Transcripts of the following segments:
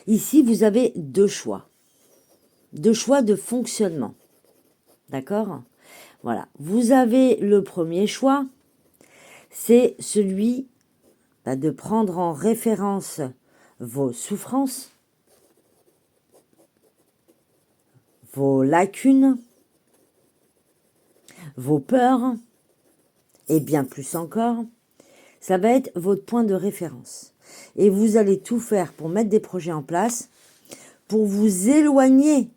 Ici, vous avez deux choix de fonctionnement. D'accord? Voilà. Vous avez le premier choix, c'est celui de prendre en référence vos souffrances, vos lacunes, vos peurs, et bien plus encore. Ça va être votre point de référence. Et vous allez tout faire pour mettre des projets en place, pour vous éloigner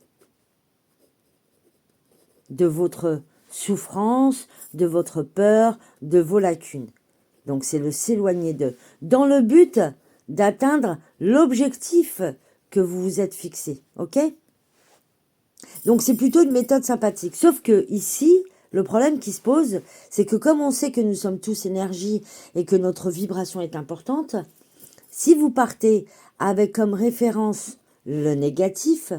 de votre souffrance, de votre peur, de vos lacunes. Donc c'est le s'éloigner d'eux, dans le but d'atteindre l'objectif que vous vous êtes fixé, ok? Donc c'est plutôt une méthode sympathique. Sauf que ici, le problème qui se pose, c'est que comme on sait que nous sommes tous énergie et que notre vibration est importante, si vous partez avec comme référence le négatif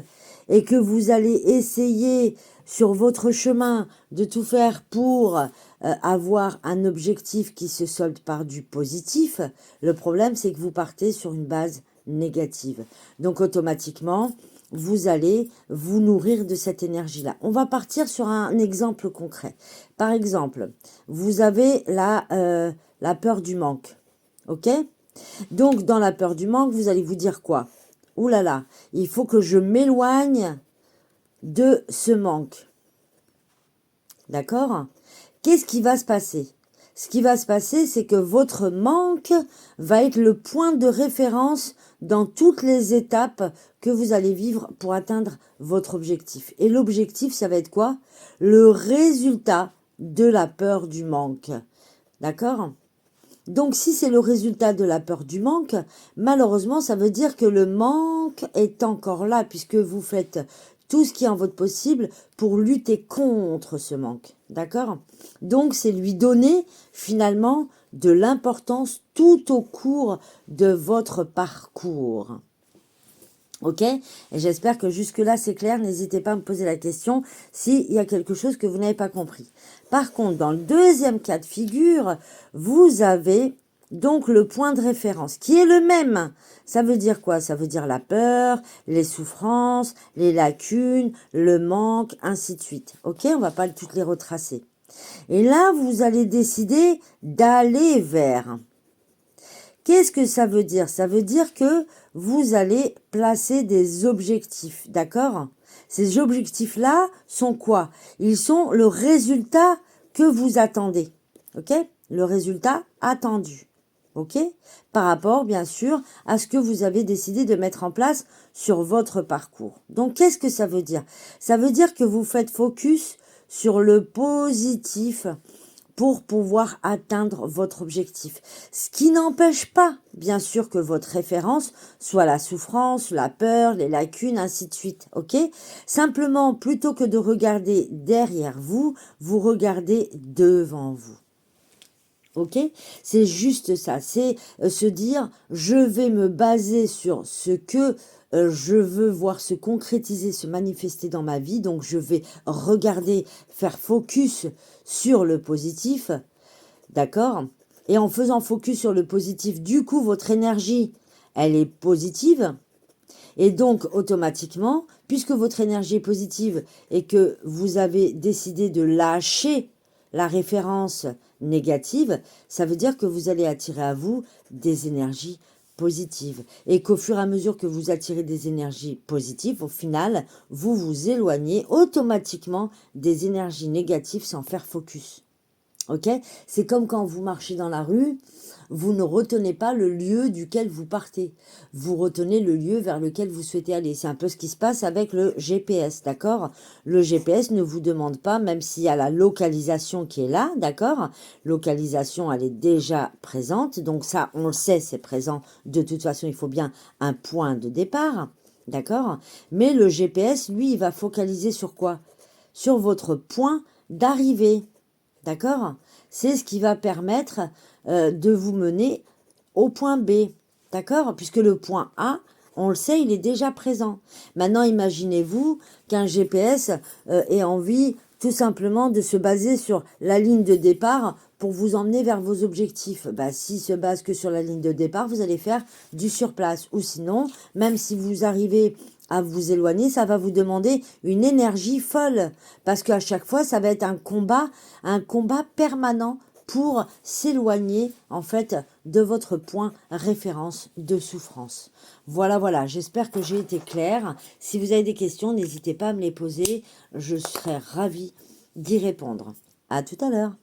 et que vous allez essayer sur votre chemin de tout faire pour avoir un objectif qui se solde par du positif, le problème c'est que vous partez sur une base négative. Donc automatiquement, vous allez vous nourrir de cette énergie-là. On va partir sur un exemple concret. Par exemple, vous avez la peur du manque, ok ? Donc, dans la peur du manque, vous allez vous dire quoi? Ouh là là, il faut que je m'éloigne de ce manque. D'accord? Qu'est-ce qui va se passer? Ce qui va se passer, c'est que votre manque va être le point de référence dans toutes les étapes que vous allez vivre pour atteindre votre objectif. Et l'objectif, ça va être quoi? Le résultat de la peur du manque. D'accord? Donc, si c'est le résultat de la peur du manque, malheureusement, ça veut dire que le manque est encore là, puisque vous faites tout ce qui est en votre possible pour lutter contre ce manque. D'accord? Donc, c'est lui donner, finalement, de l'importance tout au cours de votre parcours. Ok? Et j'espère que jusque-là, c'est clair. N'hésitez pas à me poser la question s'il y a quelque chose que vous n'avez pas compris. Par contre, dans le deuxième cas de figure, vous avez donc le point de référence qui est le même. Ça veut dire quoi? Ça veut dire la peur, les souffrances, les lacunes, le manque, ainsi de suite. Ok? On va pas toutes les retracer. Et là, vous allez décider d'aller vers. Qu'est-ce que ça veut dire? Ça veut dire que vous allez placer des objectifs, d'accord? Ces objectifs-là sont quoi? Ils sont le résultat que vous attendez, ok? Le résultat attendu, ok? Par rapport, bien sûr, à ce que vous avez décidé de mettre en place sur votre parcours. Donc, qu'est-ce que ça veut dire? Ça veut dire que vous faites focus sur le positif, pour pouvoir atteindre votre objectif. Ce qui n'empêche pas, bien sûr, que votre référence soit la souffrance, la peur, les lacunes, ainsi de suite, ok? Simplement, plutôt que de regarder derrière vous, vous regardez devant vous. Ok? C'est juste ça, c'est se dire, je vais me baser sur ce que je veux voir se concrétiser, se manifester dans ma vie, donc je vais regarder, faire focus sur le positif, d'accord? Et en faisant focus sur le positif, du coup, votre énergie, elle est positive, et donc, automatiquement, puisque votre énergie est positive et que vous avez décidé de lâcher la référence négative, ça veut dire que vous allez attirer à vous des énergies positives. Et qu'au fur et à mesure que vous attirez des énergies positives, au final, vous vous éloignez automatiquement des énergies négatives sans faire focus. Ok? C'est comme quand vous marchez dans la rue, vous ne retenez pas le lieu duquel vous partez. Vous retenez le lieu vers lequel vous souhaitez aller. C'est un peu ce qui se passe avec le GPS, d'accord? Le GPS ne vous demande pas, même s'il y a la localisation qui est là, d'accord? Localisation, elle est déjà présente. Donc ça, on le sait, c'est présent. De toute façon, il faut bien un point de départ, d'accord? Mais le GPS, lui, il va focaliser sur quoi? Sur votre point d'arrivée. D'accord? C'est ce qui va permettre de vous mener au point B. D'accord? Puisque le point A, on le sait, il est déjà présent. Maintenant, imaginez-vous qu'un GPS ait envie tout simplement de se baser sur la ligne de départ pour vous emmener vers vos objectifs. Bah, s'il se base que sur la ligne de départ, vous allez faire du surplace. Ou sinon, même si vous arrivez à vous éloigner, ça va vous demander une énergie folle. Parce qu'à chaque fois, ça va être un combat permanent pour s'éloigner, en fait, de votre point référence de souffrance. Voilà, voilà, j'espère que j'ai été claire. Si vous avez des questions, n'hésitez pas à me les poser. Je serai ravie d'y répondre. À tout à l'heure.